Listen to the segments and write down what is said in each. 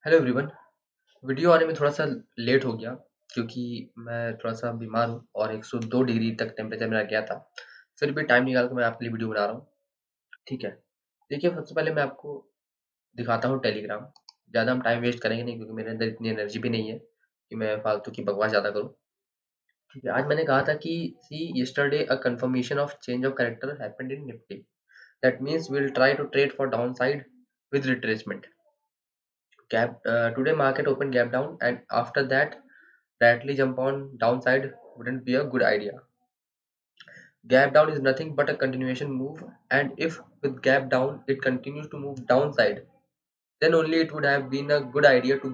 Hello everyone. Video आने में थोड़ा सा लेट हो गया क्योंकि मैं थोड़ा सा बीमार हूँ और 102 डिग्री तक टेम्परेचर मेरा गया था। फिर भी टाइम निकाल कर मैं आपके लिए वीडियो बना रहा हूँ। ठीक है। देखिए, सबसे पहले मैं आपको दिखाता हूँ टेलीग्राम। ज़्यादा हम टाइम वेस्ट करेंगे नहीं क्योंकि मेरे अंदर इतनी एनर्जी भी नहीं है कि मैं फालतू की बकवास ज़्यादा करूँ। ठीक है। आज मैंने कहा था कि see yesterday a confirmation of change of character happened in Nifty. That means we will try to trade for down side with retracement. Today market opened gap down, and after that directly jump on downside wouldn't be a good idea. Gap down is nothing but a continuation move, and if with gap down it continues to move downside, then only it would have been a good idea to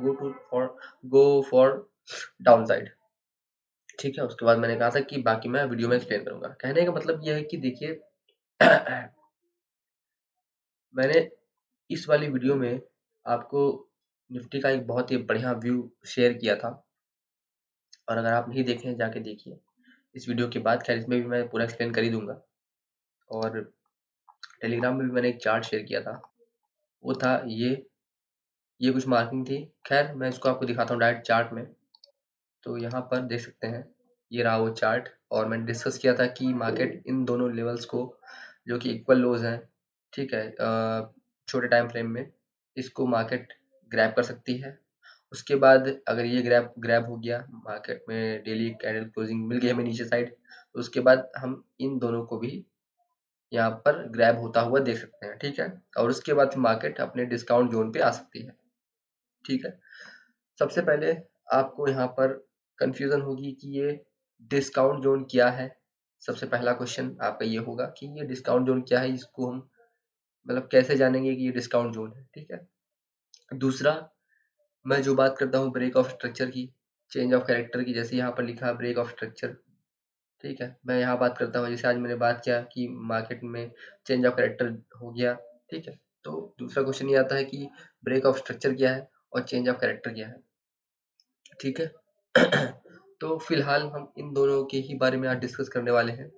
go for downside. ठीक है। उसके बाद मैंने कहा था कि बाकी मैं वीडियो में एक्सप्लेन करूंगा। कहने का मतलब यह है कि देखिए मैंने इस वाली वीडियो में आपको निफ्टी का एक बहुत ही बढ़िया व्यू शेयर किया था, और अगर आप नहीं देखे हैं जाके देखिए इस वीडियो के बाद। खैर, इसमें भी मैं पूरा एक्सप्लेन कर ही दूंगा। और टेलीग्राम में भी मैंने एक चार्ट शेयर किया था, वो था ये कुछ मार्किंग थी। खैर, मैं इसको आपको दिखाता हूँ डायरेक्ट चार्ट में। तो यहाँ पर देख सकते हैं, ये रहा वो चार्ट। और मैंने डिस्कस किया था कि मार्केट इन दोनों लेवल्स को, जो कि इक्वल लोज हैं, ठीक है, छोटे टाइम फ्रेम में, इसको मार्केट ग्रैब कर सकती है। उसके बाद अगर ये ग्रैब ग्रैब हो गया, मार्केट में डेली कैंडल क्लोजिंग मिल गई हमें नीचे साइड, तो उसके बाद हम इन दोनों को भी यहाँ पर ग्रैब होता हुआ देख सकते हैं। ठीक है। और उसके बाद मार्केट अपने डिस्काउंट जोन पे आ सकती है। ठीक है। सबसे पहले आपको यहाँ पर कंफ्यूजन होगी कि ये डिस्काउंट जोन क्या है। सबसे पहला क्वेश्चन आपका ये होगा कि ये डिस्काउंट जोन क्या है, इसको हम मतलब कैसे जानेंगे कि ये डिस्काउंट जोन है। ठीक है। दूसरा, मैं जो बात करता हूँ ब्रेक ऑफ स्ट्रक्चर की, चेंज ऑफ कैरेक्टर की, जैसे यहाँ पर लिखा है ब्रेक ऑफ स्ट्रक्चर। ठीक है। मैं यहाँ बात करता हूँ, जैसे आज मैंने बात किया कि मार्केट में चेंज ऑफ कैरेक्टर हो गया। ठीक है। तो दूसरा क्वेश्चन ये आता है कि ब्रेक ऑफ स्ट्रक्चर क्या है और चेंज ऑफ कैरेक्टर क्या है। ठीक है। तो फिलहाल हम इन दोनों के ही बारे में आज डिस्कस करने वाले हैं,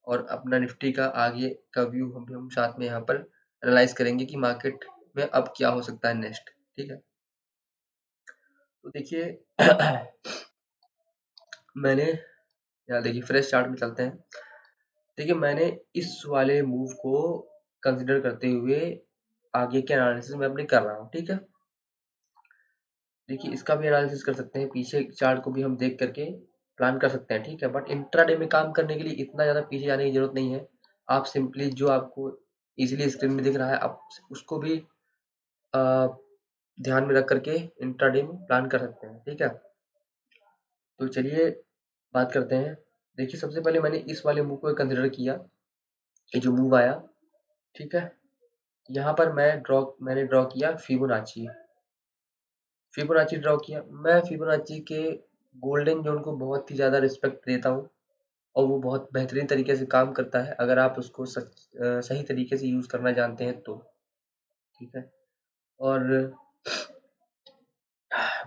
और अपना निफ्टी का आगे का व्यू हम साथ में यहाँ पर एनालाइज करेंगे कि मार्केट में अब क्या हो सकता है नेक्स्ट। ठीक है। तो देखिए मैंने यहाँ देखिए फ्रेश चार्ट में चलते हैं। देखिए, मैंने इस वाले मूव को कंसिडर करते हुए आगे के एनालिसिस में अपने कर रहा हूँ। ठीक है। देखिए, इसका भी एनालिसिस कर सकते हैं, पीछे चार्ट को भी हम देख करके प्लान कर सकते हैं। ठीक है। बट इंट्राडे में काम करने के लिए इतना ज़्यादा पीछे जाने की जरूरत नहीं है। आप सिंपली जो आपको इजीली स्क्रीन में दिख रहा है, आप उसको भी अ, ध्यान में रख करके इंट्राडे में प्लान कर सकते हैं। ठीक है। तो चलिए बात करते हैं। देखिए, सबसे पहले मैंने इस वाले मूव को कंसिडर किया, ये जो मूव आया। ठीक है। यहाँ पर मैंने ड्रॉ किया फिबोनाची। फिबोनाची ड्रॉ किया। मैं फिबोनाची के गोल्डन जोन को बहुत ही ज़्यादा रिस्पेक्ट देता हूँ, और वो बहुत बेहतरीन तरीके से काम करता है अगर आप उसको सही तरीके से यूज़ करना जानते हैं तो। ठीक है। और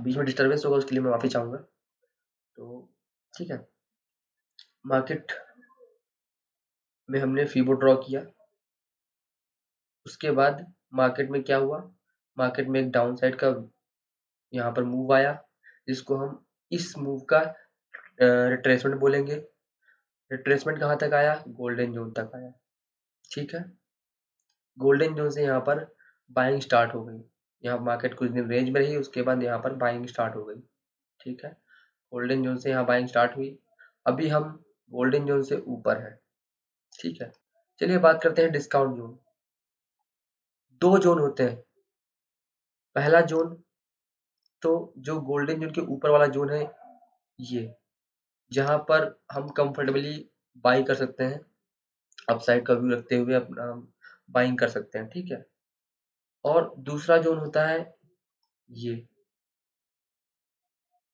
बीच में डिस्टर्बेंस होगा, उसके लिए मैं माफ़ी चाहूँगा। तो ठीक है, मार्केट में हमने फिबो ड्रॉ किया। उसके बाद मार्केट में क्या हुआ, मार्केट में एक डाउन साइड का यहाँ पर मूव आया, जिसको हम इस मूव का रिट्रेसमेंट बोलेंगे। रिट्रेसमेंट कहाँ तक आया, गोल्डन जोन तक आया। ठीक है। गोल्डन जोन से यहाँ पर बाइंग स्टार्ट हो गई। यहाँ मार्केट कुछ दिन रेंज में रही, उसके बाद यहाँ पर बाइंग स्टार्ट हो गई। ठीक है। गोल्डन जोन से यहाँ बाइंग स्टार्ट हुई। अभी हम गोल्डन जोन से ऊपर है। ठीक है। चलिए बात करते हैं डिस्काउंट जोन। दो जोन होते हैं। पहला जोन, तो जो गोल्डन जोन के ऊपर वाला जोन है, ये जहाँ पर हम कंफर्टेबली बाई कर सकते हैं, अपसाइड का व्यू रखते हुए अपना बाइंग कर सकते हैं। ठीक है। और दूसरा जोन होता है ये,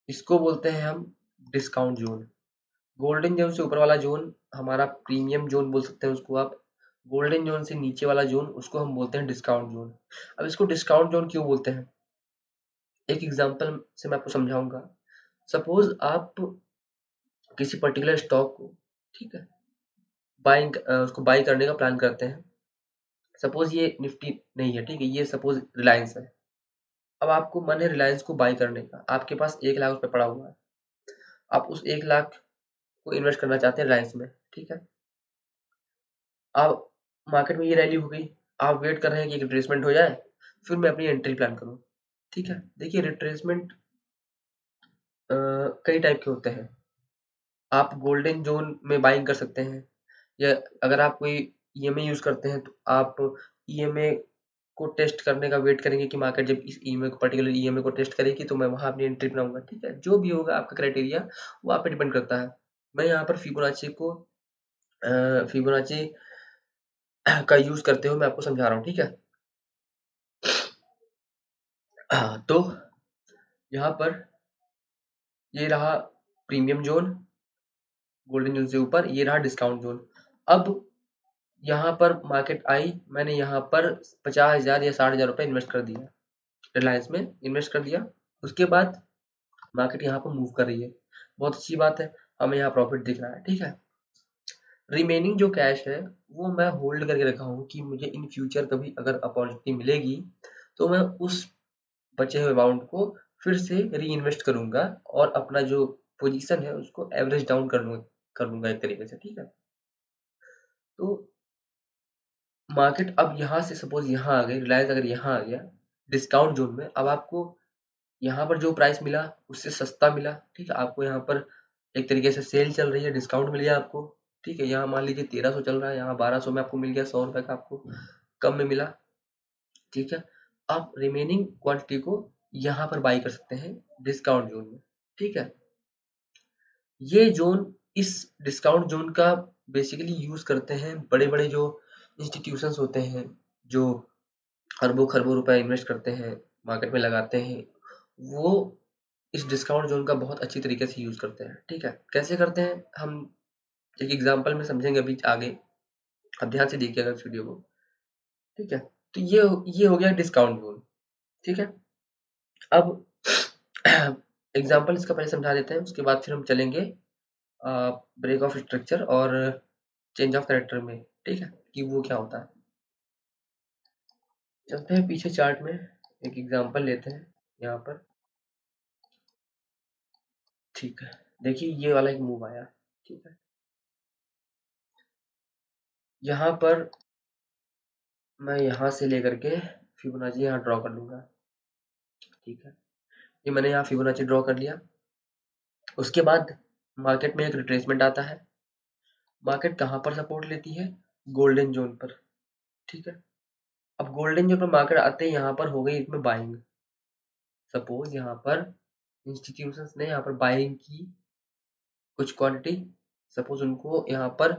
इसको बोलते हैं हम डिस्काउंट जोन। गोल्डन जोन से ऊपर वाला जोन हमारा प्रीमियम जोन बोल सकते हैं उसको आप। गोल्डन जोन से नीचे वाला जोन, उसको हम बोलते हैं डिस्काउंट जोन। अब इसको डिस्काउंट जोन क्यों बोलते हैं, एक एग्जांपल से मैं आपको समझाऊंगा। सपोज आप किसी पर्टिकुलर स्टॉक को, ठीक है, उसको बाई करने का प्लान करते हैं। सपोज ये निफ्टी नहीं है, ठीक है, ये सपोज रिलायंस है। अब आपको मन है रिलायंस को बाई करने का, आपके पास 1 लाख रुपए पड़ा हुआ है, आप उस 1 लाख को इन्वेस्ट करना चाहते हैं रिलायंस में, ठीक है। अब मार्केट में ये रैली हो गई, आप वेट कर रहे हैं कि एक रिट्रेसमेंट हो जाए, फिर मैं अपनी एंट्री प्लान करूँ, ठीक है। देखिए रिट्रेसमेंट कई टाइप के होते हैं। आप गोल्डन जोन में बाइंग कर सकते हैं, या अगर आप कोई ईएमए यूज़ करते हैं तो आप ईएमए को टेस्ट करने का वेट करेंगे कि मार्केट जब इस ईएमए को पर्टिकुलर ईएमए को टेस्ट करेगी तो मैं वहाँ अपनी एंट्री बनाऊँगा, ठीक है। जो भी होगा आपका क्राइटेरिया वो आप पे डिपेंड करता है। मैं यहाँ पर फिबोनाची का यूज़ करते हुए मैं आपको समझा रहा हूँ, ठीक है। तो यहाँ पर ये रहा प्रीमियम ज़ोन, गोल्डन ज़ोन से ऊपर ये रहा डिस्काउंट ज़ोन। अब यहाँ पर मार्केट आई, मैंने यहाँ पर 50,000 या 60,000 रुपए इन्वेस्ट कर दिया, रिलायंस में इन्वेस्ट कर दिया। उसके बाद मार्केट यहाँ पर मूव कर रही है, बहुत अच्छी बात है, हमें यहाँ प्रॉफिट दिख रहा है, ठीक है। रिमेनिंग जो कैश है वो मैं होल्ड करके रखा हूँ कि मुझे इन फ्यूचर कभी अगर अपॉर्चुनिटी मिलेगी तो मैं उस बचे हुए अमाउंट को फिर से री इन्वेस्ट करूंगा और अपना जो पोजीशन है उसको एवरेज डाउन कर लूंगा एक तरीके से, ठीक है। तो मार्केट अब यहाँ से सपोज यहाँ आ गई, रिलायंस अगर यहाँ आ गया डिस्काउंट जोन में, अब आपको यहाँ पर जो प्राइस मिला उससे सस्ता मिला, ठीक है। आपको यहाँ पर एक तरीके से सेल चल रही है, डिस्काउंट मिल गया आपको, ठीक है। यहाँ मान लीजिए 1300 चल रहा है, यहाँ 1200 में आपको मिल गया, 100 रुपए का आपको कम में मिला, ठीक है। आप रिमेनिंग क्वांटिटी को यहाँ पर बाई कर सकते हैं डिस्काउंट जोन में, ठीक है। ये जोन इस डिस्काउंट जोन का बेसिकली यूज करते हैं बड़े बड़े जो इंस्टीट्यूशंस होते हैं, जो अरबों खरबों रुपए इन्वेस्ट करते हैं, मार्केट में लगाते हैं, वो इस डिस्काउंट जोन का बहुत अच्छी तरीके से यूज करते हैं, ठीक है। कैसे करते हैं हम एक एग्जांपल में समझेंगे अभी आगे, आप ध्यान से देखिएगा इस वीडियो को, ठीक है। तो ये हो गया डिस्काउंट जोन, ठीक है। अब एग्जांपल इसका पहले समझा देते हैं, उसके बाद फिर हम चलेंगे ब्रेक ऑफ स्ट्रक्चर और चेंज ऑफ कैरेक्टर में, ठीक है, कि वो क्या होता है। चलते हैं पीछे चार्ट में, एक एग्जांपल लेते हैं यहाँ पर, ठीक है। देखिए ये वाला एक मूव आया, ठीक है। यहाँ पर मैं यहाँ से लेकर के फिबोनाची यहाँ ड्रॉ कर लूंगा, ठीक है। ये मैंने यहाँ फिबोनाची ड्रॉ कर लिया। उसके बाद मार्केट में एक रिट्रेसमेंट आता है, मार्केट कहाँ पर सपोर्ट लेती है, गोल्डन जोन पर, ठीक है। अब गोल्डन जोन पर मार्केट आते ही यहाँ पर हो गई इसमें बाइंग, सपोज यहाँ पर इंस्टीट्यूशंस ने यहाँ पर बाइंग की कुछ क्वांटिटी, सपोज उनको यहाँ पर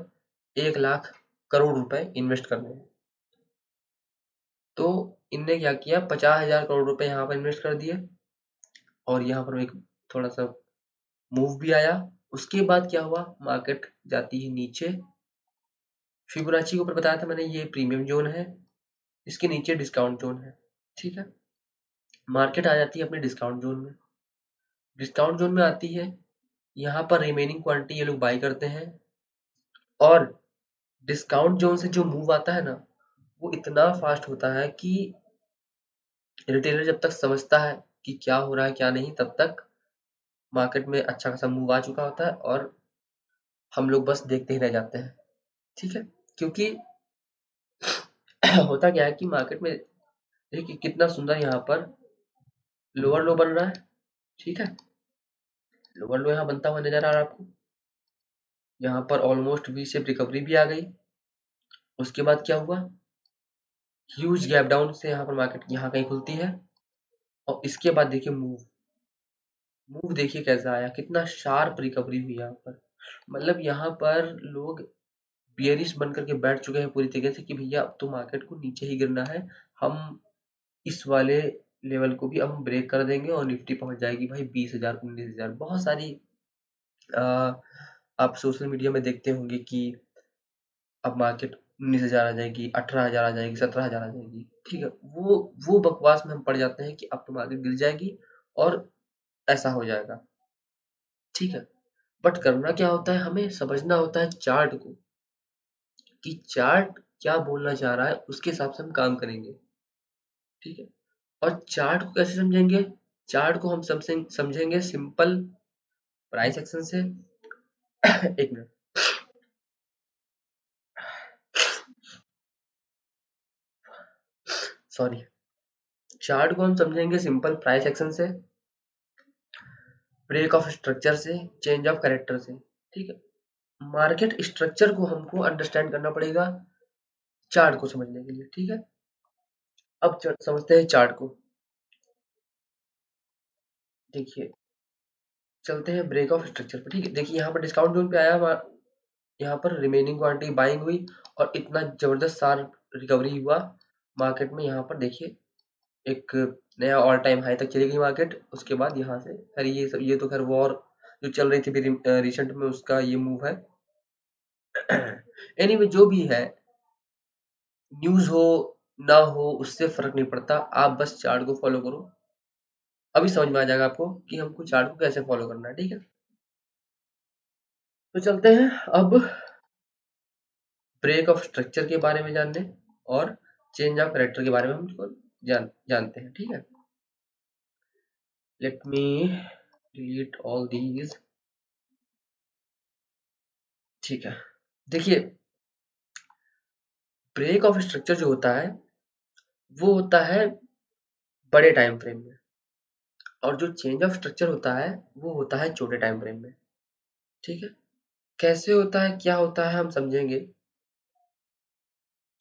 1 लाख करोड़ रुपए इन्वेस्ट करने हैं, तो इनने क्या किया 50,000 करोड़ रुपए यहाँ पर इन्वेस्ट कर दिए, और यहाँ पर एक थोड़ा सा मूव भी आया। उसके बाद क्या हुआ, मार्केट जाती है नीचे, फिबोनाची के ऊपर बताया था मैंने ये प्रीमियम जोन है, इसके नीचे डिस्काउंट जोन है, ठीक है। मार्केट आ जाती है अपने डिस्काउंट जोन में, डिस्काउंट जोन में आती है, यहाँ पर रिमेनिंग क्वांटिटी ये लोग बाई करते हैं, और डिस्काउंट जोन से जो मूव आता है ना वो इतना फास्ट होता है कि रिटेलर जब तक समझता है कि क्या हो रहा है क्या नहीं, तब तक मार्केट में अच्छा खासा मूव आ चुका होता है और हम लोग बस देखते ही रह जाते हैं, ठीक है। क्योंकि होता क्या है कि मार्केट में देखिए कितना सुंदर यहाँ पर लोअर लो बन रहा है, ठीक है। लोअर लो यहाँ बनता हुआ नजर आ रहा है आपको, यहाँ पर ऑलमोस्ट वी शेप रिकवरी भी आ गई। उसके बाद क्या हुआ, ह्यूज गैप डाउन से यहाँ पर मार्केट यहाँ कहीं खुलती है, और इसके बाद देखिए मूव, मूव देखिए कैसा आया, कितना शार्प रिकवरी हुई यहाँ पर। मतलब यहाँ पर लोग बियरिश बन करके बैठ चुके हैं पूरी तरीके से कि भैया अब तो मार्केट को नीचे ही गिरना है, हम इस वाले लेवल को भी अब हम ब्रेक कर देंगे और निफ्टी पहुंच जाएगी भाई 20,000 19,000। बहुत सारी आप सोशल मीडिया में देखते होंगे कि अब मार्केट 19,000 आ जाएगी, 18,000 आ जाएगी, 17,000 आ जाएगी, ठीक है। वो बकवास में हम पड़ जाते हैं कि अब तो मार्केट गिर जाएगी और ऐसा हो जाएगा, ठीक है। बट करना क्या होता है, हमें समझना होता है चार्ट को, कि चार्ट क्या बोलना चाह रहा है उसके हिसाब से हम काम करेंगे, ठीक है। और चार्ट को कैसे समझेंगे? चार्ट को हम समझेंगे सिंपल प्राइस एक्शन से। एक मिनट, सॉरी। चार्ट को हम समझेंगे सिंपल प्राइस एक्शन से, ब्रेक ऑफ स्ट्रक्चर से, चेंज ऑफ कैरेक्टर से। ठीक है, मार्केट स्ट्रक्चर को हमको अंडरस्टैंड करना पड़ेगा चार्ट को समझने के लिए। ठीक है, अब समझते हैं चार्ट को। देखिए, चलते हैं ब्रेक ऑफ स्ट्रक्चर पे। ठीक है, देखिए यहाँ पर डिस्काउंट जोन पे आया, यहाँ पर रिमेनिंग क्वांटिटी बाइंग हुई और इतना जबरदस्त शार्प रिकवरी हुआ मार्केट में। यहाँ पर देखिए एक नया ऑल टाइम हाई तक चली गई मार्केट। उसके बाद यहाँ से खैर ये तो खैर वॉर जो चल रही थी रिसेंट में, उसका ये मूव है। एनीवे जो भी है, न्यूज हो ना हो उससे फर्क नहीं पड़ता, आप बस चार्ट को फॉलो करो। अभी समझ में आ जाएगा आपको कि हमको चार्ट को कैसे फॉलो करना है। ठीक है, तो चलते हैं अब ब्रेक ऑफ स्ट्रक्चर के बारे में जानने और चेंज ऑफ कैरेक्टर के बारे में हमको जानते हैं। ठीक है, let me delete all these. ठीक है, देखिए ब्रेक ऑफ स्ट्रक्चर जो होता है वो होता है बड़े टाइम फ्रेम में, और जो चेंज ऑफ स्ट्रक्चर होता है वो होता है छोटे टाइम फ्रेम में। ठीक है, कैसे होता है क्या होता है हम समझेंगे।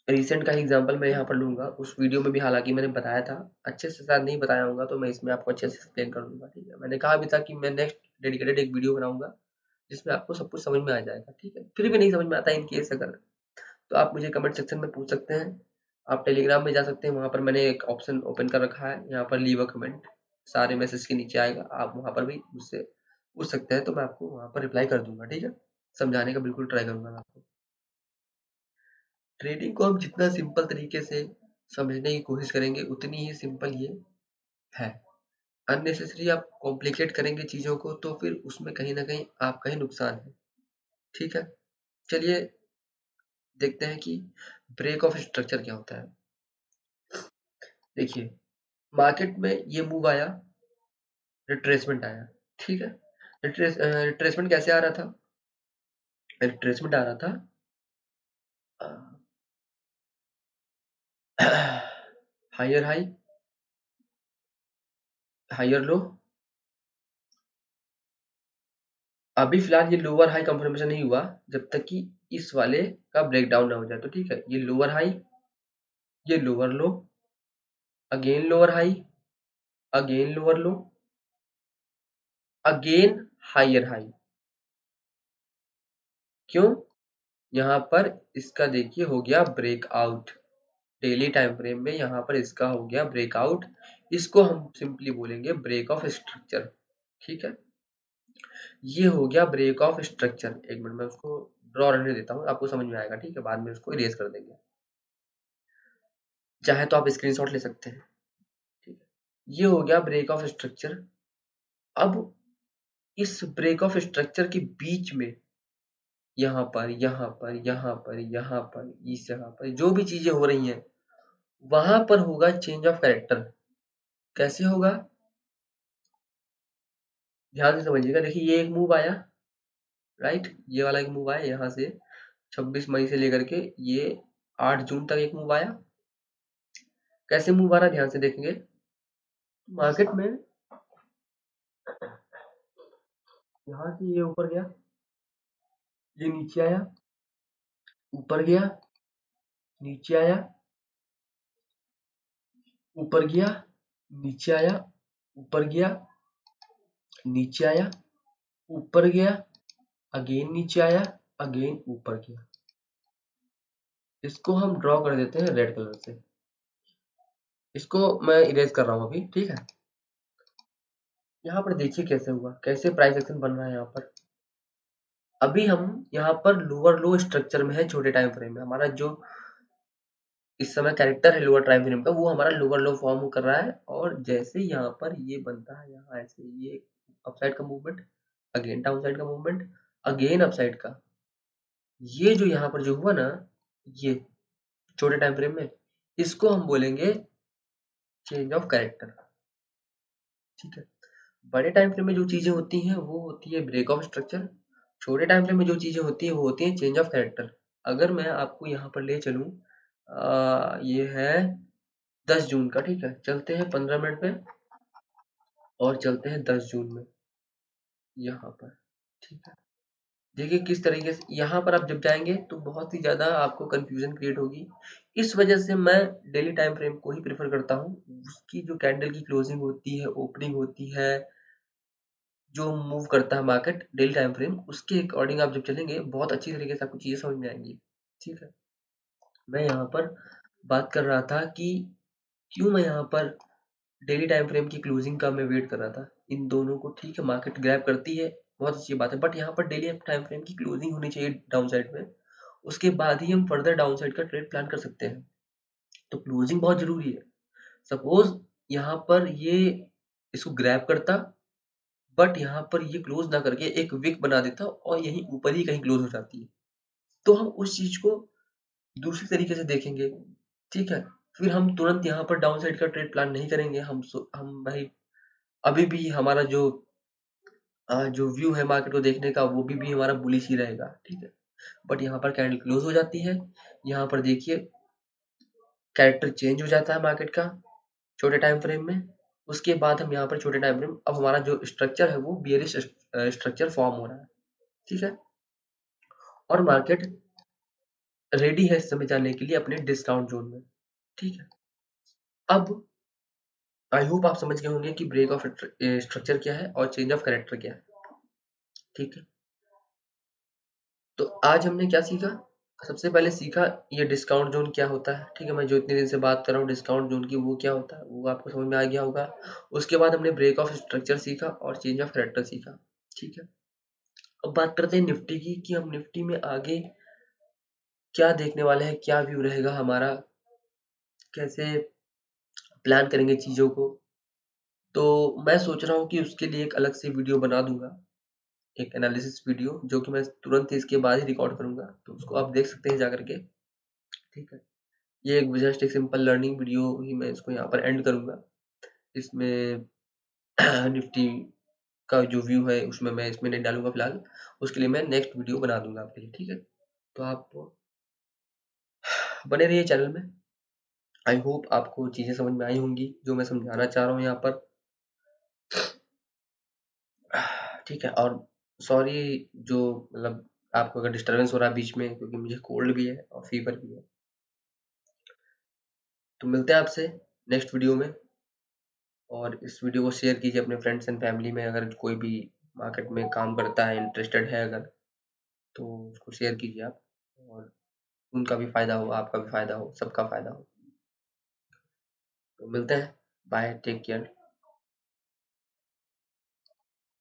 रिसेंट का ही एग्जांपल मैं यहाँ पर लूंगा, उस वीडियो में भी हालांकि मैंने बताया था, अच्छे से शायद नहीं बताया होगा, तो मैं इसमें आपको अच्छे से एक्सप्लेन कर दूंगा। ठीक है, मैंने कहा भी था कि मैं नेक्स्ट डेडिकेटेड एक वीडियो बनाऊंगा जिसमें आपको सब कुछ समझ में आ जाएगा। ठीक है, फिर भी नहीं समझ में आता इन केस अगर, तो आप मुझे कमेंट सेक्शन में पूछ सकते हैं। आप टेलीग्राम में जा सकते हैं, वहाँ पर मैंने एक ऑप्शन ओपन कर रखा है, यहाँ पर लीव अ कमेंट, सारे मैसेज के नीचे आएगा, आप वहाँ पर भी मुझसे पूछ सकते हैं, तो मैं आपको वहाँ पर रिप्लाई कर दूंगा। ठीक है, समझाने का बिल्कुल ट्राई करूंगा मैं आपको। ट्रेडिंग को हम जितना सिंपल तरीके से समझने की कोशिश करेंगे उतनी ही सिंपल ये है। अननेसेसरी आप कॉम्प्लिकेट करेंगे चीज़ों को तो फिर उसमें कहीं ना कहीं आपका ही नुकसान है। ठीक है, चलिए देखते हैं कि ब्रेक ऑफ स्ट्रक्चर क्या होता है। देखिए, मार्केट में ये मूव आया, रिट्रेसमेंट आया। ठीक है, रिट्रेसमेंट कैसे आ रहा था? रिट्रेसमेंट आ रहा था हायर हाई, हायर लो। अभी फिलहाल ये लोअर हाई कंफर्मेशन नहीं हुआ जब तक कि इस वाले का ब्रेकडाउन ना हो जाए। तो ठीक है, ये लोअर हाई, ये lower low, again lower high, again lower low, again higher high. क्यों? यहाँ पर इसका देखिए हो गया ब्रेकआउट, डेली टाइम फ्रेम में यहाँ पर इसका हो गया ब्रेकआउट। इसको हम सिंपली बोलेंगे ब्रेक ऑफ स्ट्रक्चर। ठीक है, ये हो गया ब्रेक ऑफ स्ट्रक्चर। एक मिनट में उसको ड्रॉ रहने देता हूँ, आपको समझ में आएगा। ठीक है, बाद में उसको इरेज कर देंगे, चाहे तो आप स्क्रीनशॉट ले सकते हैं। ठीक है, ये हो गया ब्रेक ऑफ स्ट्रक्चर। अब इस ब्रेक ऑफ स्ट्रक्चर के बीच में यहाँ पर यहाँ पर यहाँ पर यहाँ पर इस जगह पर जो भी चीजें हो रही हैं वहां पर होगा चेंज ऑफ कैरेक्टर। कैसे होगा? ध्यान से समझिएगा। देखिए ये एक मूव आया, राइट, ये वाला एक मूव आया यहाँ से 26 मई से लेकर के ये 8 जून तक एक मूव आया। कैसे मूव आ रहा है ध्यान से देखेंगे। मार्केट में यहाँ से ये ऊपर गया, ये नीचे आया, ऊपर गया, नीचे आया, ऊपर गया, नीचे आया, ऊपर गया, नीचे आया, ऊपर गया, अगेन नीचे आया, अगेन ऊपर गया। इसको हम ड्रॉ कर देते हैं रेड कलर से। इसको मैं इरेज कर रहा हूँ अभी। ठीक है, यहाँ पर देखिए कैसे हुआ, कैसे प्राइस एक्शन बन रहा है यहाँ पर। अभी हम यहाँ पर लोअर लो स्ट्रक्चर में है, छोटे टाइम फ्रेम में हमारा जो इस समय कैरेक्टर है लोअर टाइम फ्रेम का, वो हमारा लोअर लो फॉर्म कर रहा है। और जैसे यहाँ पर ये बनता है, यहाँ ऐसे ये अपसाइड का मूवमेंट, अगेन डाउन साइड का मूवमेंट, अगेन अपसाइड का, ये जो यहाँ पर जो हुआ ना, ये छोटे टाइम फ्रेम में, इसको हम बोलेंगे चेंज ऑफ कैरेक्टर। ठीक है, बड़े टाइम फ्रेम में जो चीजें होती हैं वो होती है ब्रेक ऑफ स्ट्रक्चर। छोटे टाइम फ्रेम में जो चीजें होती है वो होती है चेंज ऑफ कैरेक्टर। अगर मैं आपको यहाँ पर ले चलूँ, ये है 10 जून का, ठीक है, चलते हैं 15 मिनट पे और चलते हैं 10 जून में यहाँ पर। ठीक है, देखिए किस तरीके से यहाँ पर आप जब जाएंगे तो बहुत ही ज़्यादा आपको कंफ्यूजन क्रिएट होगी। इस वजह से मैं डेली टाइम फ्रेम को ही प्रेफर करता हूँ। उसकी जो कैंडल की क्लोजिंग होती है, ओपनिंग होती है, जो मूव करता है मार्केट डेली टाइम फ्रेम, उसके अकॉर्डिंग आप जब चलेंगे बहुत अच्छी तरीके से आपको चीज़ें समझ में आएंगी। ठीक है, मैं यहाँ पर बात कर रहा था कि क्यों मैं यहाँ पर डेली टाइम फ्रेम की क्लोजिंग का मैं वेट कर रहा था इन दोनों को। ठीक है, मार्केट ग्रैब करती है, बहुत अच्छी बात है, बट यहाँ पर डेली टाइम फ्रेम की क्लोजिंग होनी चाहिए डाउन साइड में। उसके बाद ही हम फर्दर डाउन साइड का ट्रेड प्लान कर सकते हैं। तो क्लोजिंग बहुत जरूरी है। सपोज यहाँ पर ये इसको ग्रैब करता, बट यहाँ पर ये क्लोज ना करके एक विक बना देता और यहीं ऊपर ही कहीं क्लोज हो जाती है, तो हम उस चीज को दूसरी तरीके से देखेंगे। ठीक है, फिर हम तुरंत यहाँ पर डाउन साइड का ट्रेड प्लान नहीं करेंगे। हम भाई अभी भी हमारा जो व्यू है मार्केट को देखने का वो भी हमारा बुलिश ही रहेगा। ठीक है, बट यहाँ पर कैंडल क्लोज हो जाती है, यहाँ पर देखिए कैरेक्टर चेंज हो जाता है मार्केट का छोटे टाइम फ्रेम में। उसके बाद हम यहाँ पर छोटे टाइम फ्रेम, अब हमारा जो स्ट्रक्चर है वो बियरिश स्ट्रक्चर फॉर्म हो रहा है। ठीक है, और मार्केट रेडी है इस समय जाने के लिए अपने डिस्काउंट जोन में। ठीक है, अब आई होप आप समझ गए होंगे कि ब्रेक ऑफ स्ट्रक्चर क्या है और चेंज ऑफ कैरेक्टर क्या है। ठीक है, तो आज हमने क्या सीखा? सबसे पहले सीखा ये डिस्काउंट जोन क्या होता है। ठीक है, मैं जो इतने दिन से बात कर रहा हूँ डिस्काउंट जोन की, वो क्या होता है वो आपको समझ में आ गया होगा। उसके बाद हमने ब्रेक ऑफ स्ट्रक्चर सीखा और चेंज ऑफ कैरेक्टर सीखा। ठीक है, अब बात करते हैं निफ्टी की कि हम निफ्टी में आगे क्या देखने वाले हैं, क्या व्यू रहेगा हमारा, कैसे प्लान करेंगे चीज़ों को। तो मैं सोच रहा हूँ कि उसके लिए एक अलग से वीडियो बना दूंगा, एक एनालिसिस वीडियो, जो कि मैं तुरंत ही इसके बाद ही रिकॉर्ड करूंगा, तो उसको आप देख सकते हैं जा करके। ठीक है, ये एक जस्ट एक सिंपल लर्निंग वीडियो ही मैं इसको यहाँ पर एंड करूंगा। इसमें निफ्टी का जो व्यू है उसमें मैं इसमें नहीं डालूंगा फिलहाल, उसके लिए मैं नेक्स्ट वीडियो बना दूंगा आपके लिए। ठीक है, तो आप बने रहिए चैनल में। आई होप आपको चीज़ें समझ में आई होंगी जो मैं समझाना चाह रहा हूँ यहाँ पर। ठीक है, और सॉरी जो मतलब आपको अगर डिस्टरबेंस हो रहा है बीच में, क्योंकि मुझे कोल्ड भी है और फीवर भी है। तो मिलते हैं आपसे नेक्स्ट वीडियो में, और इस वीडियो को शेयर कीजिए अपने फ्रेंड्स एंड फैमिली में। अगर कोई भी मार्केट में काम करता है, इंटरेस्टेड है अगर, तो उसको शेयर कीजिए आप, और उनका भी फ़ायदा हो, आपका भी फ़ायदा हो, सबका फ़ायदा हो। तो मिलते हैं, बाय, टेक केयर।